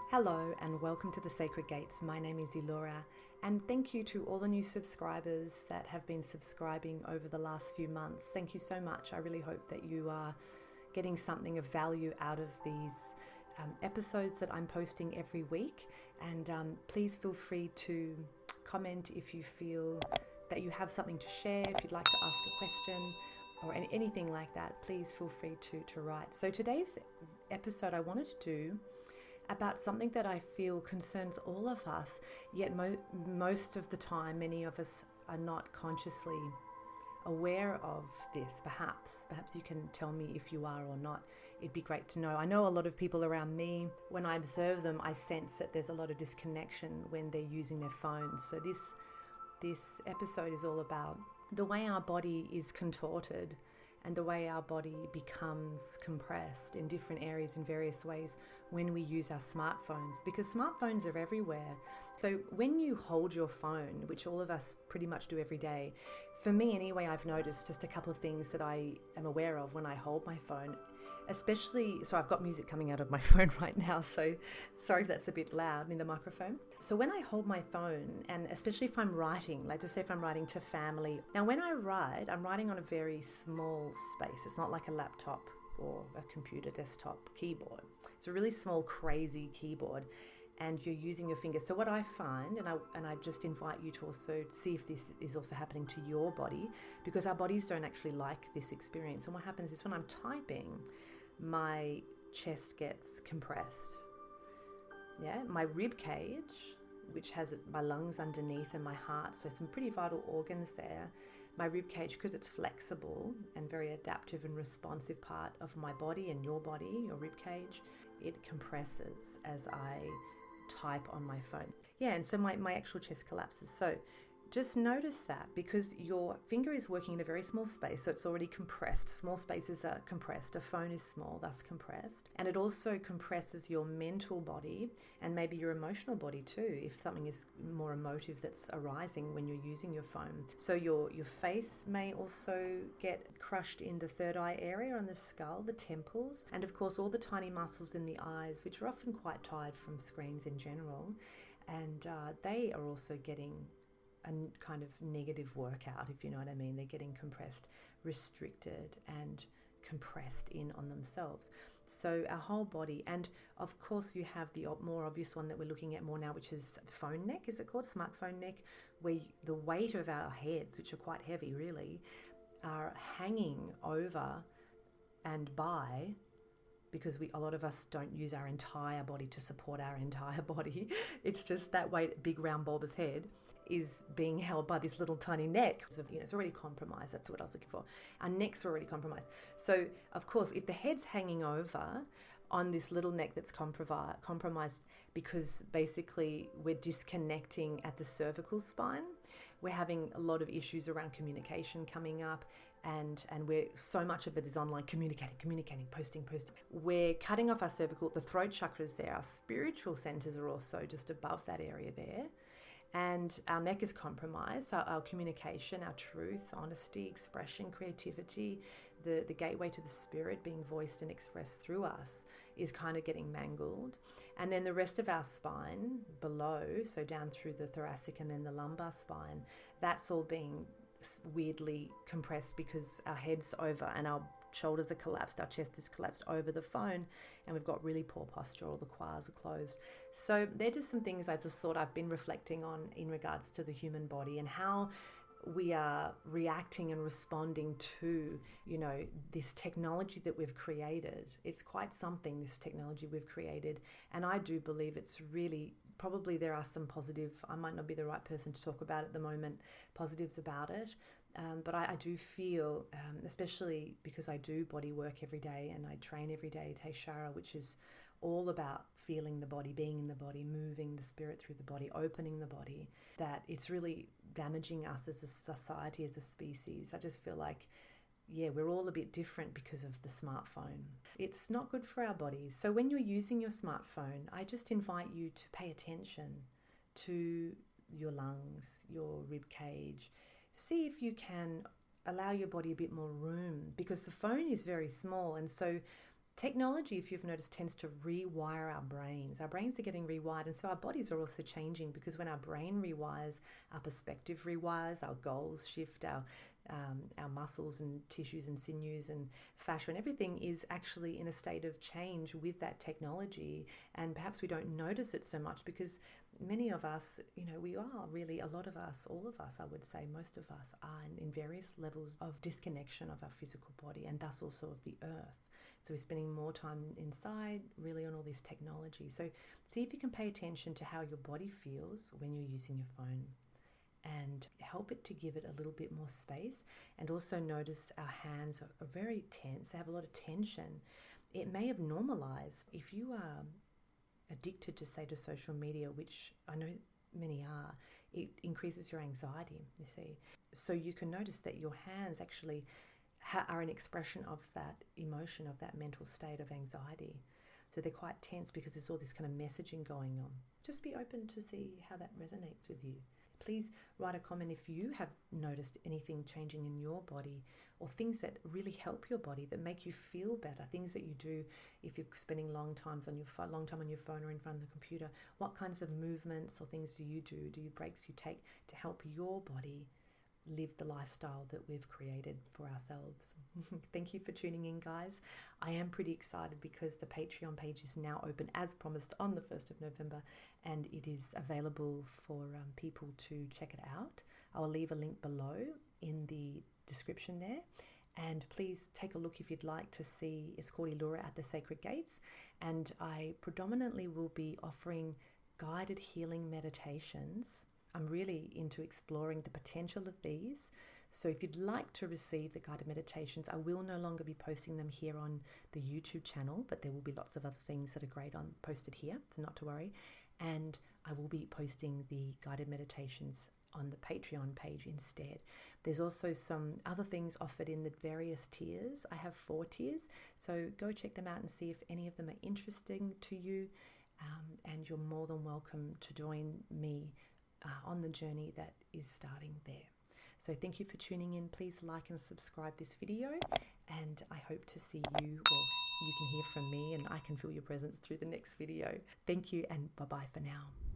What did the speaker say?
Hello and welcome to the Sacred Gates. My name is Elora, and thank you to all the new subscribers that have been subscribing over the last few months. Thank you so much. I really hope that you are getting something of value out of these episodes that I'm posting every week, and please feel free to comment if you feel that you have something to share, if you'd like to ask a question or anything like that. Please feel free to write. So today's episode I wanted to do about something that I feel concerns all of us, yet most of the time many of us are not consciously aware of this. Perhaps you can tell me if you are or not. It'd be great to know. I know a lot of people around me, when I observe them, I sense that there's a lot of disconnection when they're using their phones. So this episode is all about the way our body is contorted and the way our body becomes compressed in different areas in various ways when we use our smartphones, because smartphones are everywhere. So when you hold your phone, which all of us pretty much do every day, for me anyway, I've noticed just a couple of things that I am aware of when I hold my phone, especially, so I've got music coming out of my phone right now, so sorry if that's a bit loud in the microphone. So when I hold my phone, and especially if I'm writing, like just say if I'm writing to family. Now when I write, I'm writing on a very small space. It's not like a laptop or a computer desktop keyboard. It's a really small, crazy keyboard, and you're using your fingers. So what I find, and I just invite you to also see if this is also happening to your body, because our bodies don't actually like this experience. And what happens is when I'm typing, my chest gets compressed. Yeah, my rib cage, which has my lungs underneath and my heart, so some pretty vital organs there. My rib cage, because it's flexible and very adaptive and responsive part of my body and your body, your rib cage, it compresses as I type on my phone. Yeah, and so my actual chest collapses. So just notice that, because your finger is working in a very small space, so it's already compressed. Small spaces are compressed. A phone is small, thus compressed. And it also compresses your mental body and maybe your emotional body too, if something is more emotive that's arising when you're using your phone. So your face may also get crushed in the third eye area on the skull, the temples, and of course all the tiny muscles in the eyes, which are often quite tired from screens in general. And they are also getting a kind of negative workout, if you know what I mean. They're getting compressed, restricted, and compressed in on themselves. So our whole body, and of course you have the more obvious one that we're looking at more now, which is phone neck, is it called? Smartphone neck, where the weight of our heads, which are quite heavy really, are hanging over and by, because a lot of us don't use our entire body to support our entire body. It's just that weight, big round bulbous head, is being held by this little tiny neck. So, it's already compromised. That's what I was looking for. Our necks are already compromised. So, of course, if the head's hanging over on this little neck that's compromised, because basically we're disconnecting at the cervical spine, we're having a lot of issues around communication coming up, and so much of it is online, communicating, posting. We're cutting off our cervical, the throat chakras there. Our spiritual centers are also just above that area there. And our neck is compromised, so our communication, our truth, honesty, expression, creativity, the gateway to the spirit being voiced and expressed through us is kind of getting mangled. And then the rest of our spine below, so down through the thoracic and then the lumbar spine, that's all being weirdly compressed because our head's over and our shoulders are collapsed, our chest is collapsed over the phone, and we've got really poor posture, all the quads are closed. So they're just some things I just thought I've been reflecting on in regards to the human body and how we are reacting and responding to, this technology that we've created. It's quite something, this technology we've created, and I do believe it's really, probably there are some positive, I might not be the right person to talk about at the moment, positives about it. But I do feel, especially because I do body work every day and I train every day, Tayshara, which is all about feeling the body, being in the body, moving the spirit through the body, opening the body, that it's really damaging us as a society, as a species. I just feel like, we're all a bit different because of the smartphone. It's not good for our bodies. So when you're using your smartphone, I just invite you to pay attention to your lungs, your rib cage. See if you can allow your body a bit more room, because the phone is very small, and so Technology, if you've noticed, tends to rewire our brains. Our brains are getting rewired, and so our bodies are also changing, because when our brain rewires, our perspective rewires, our goals shift, our muscles and tissues and sinews and fascia and everything is actually in a state of change with that technology. And perhaps we don't notice it so much because many of us, we are really, a lot of us, all of us, I would say, most of us are in various levels of disconnection of our physical body, and thus also of the earth. So we're spending more time inside, really, on all this technology. So see if you can pay attention to how your body feels when you're using your phone, and help it to give it a little bit more space. And also notice our hands are very tense. They have a lot of tension. It may have normalized. If you are addicted to, say, to social media, which I know many are, it increases your anxiety, you see. So you can notice that your hands actually are an expression of that emotion, of that mental state of anxiety. So they're quite tense because there's all this kind of messaging going on. Just be open to see how that resonates with you. Please write a comment if you have noticed anything changing in your body, or things that really help your body, that make you feel better, things that you do if you're spending long time on your phone or in front of the computer. What kinds of movements or things do you do? Do you breaks you take to help your body live the lifestyle that we've created for ourselves? Thank you for tuning in, guys. I am pretty excited because the Patreon page is now open as promised on the 1st of November, and it is available for people to check it out. I'll leave a link below in the description there, and please take a look if you'd like to see. It's called Elura at the Sacred Gates, and I predominantly will be offering guided healing meditations. I'm really into exploring the potential of these. So if you'd like to receive the guided meditations, I will no longer be posting them here on the YouTube channel, but there will be lots of other things that are great posted here, so not to worry. And I will be posting the guided meditations on the Patreon page instead. There's also some other things offered in the various tiers. I have 4 tiers, so go check them out and see if any of them are interesting to you. And you're more than welcome to join me on the journey that is starting there. So thank you for tuning in. Please like and subscribe this video, and I hope to see you, or you can hear from me and I can feel your presence through the next video. Thank you, and bye-bye for now.